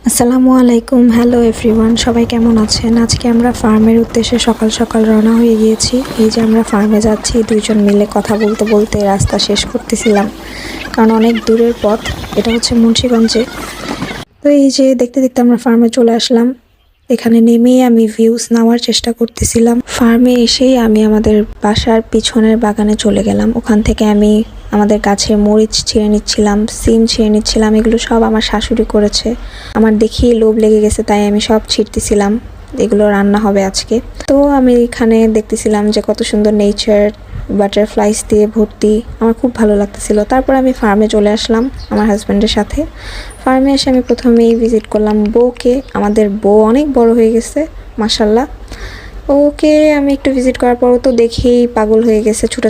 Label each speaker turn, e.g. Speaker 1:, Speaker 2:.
Speaker 1: আসসালামু আলাইকুম, hello everyone, সবাই কেমন আছেন? আজকে আমরা ফার্মের উদ্দেশ্যে সকাল সকাল রওনা হয়ে গিয়েছি। এই যে আমরা ফার্মে যাচ্ছি, দুইজন মিলে কথা বলতে বলতে রাস্তা শেষ করতেছিলাম, কারণ অনেক দূরের পথ। এটা হচ্ছে মুন্সিগঞ্জে। তো এই যে দেখতে দেখতে আমরা ফার্মে চলে আসলাম। এখানে নেমেই আমি ভিউজ নেওয়ার চেষ্টা করতেছিলাম। ফার্মে এসেই আমি আমাদের বাসার পিছনের বাগানে চলে গেলাম। ওখান থেকে আমি আমাদের গাছের মরিচ ছিঁড়ে নিচ্ছিলাম, সিম ছিঁড়ে নিচ্ছিলাম। এগুলো সব আমার শাশুড়ি করেছে। আমার দেখেই লোভ লেগে গেছে, তাই আমি সব ছিঁড়তেছিলাম। এগুলো রান্না হবে আজকে। তো আমি এখানে দেখতেছিলাম যে কত সুন্দর নেচার, বাটারফ্লাইস দিয়ে ভর্তি। আমার খুব ভালো লাগতেছিল। তারপর আমি ফার্মে চলে আসলাম আমার হাজব্যান্ডের সাথে। ফার্মে এসে আমি প্রথমেই ভিজিট করলাম বউকে। আমাদের বউ অনেক বড় হয়ে গেছে, মাশাল্লাহ। ওকে আমি একটু ভিজিট করার পরও তো দেখেই পাগল হয়ে গেছে, ছোট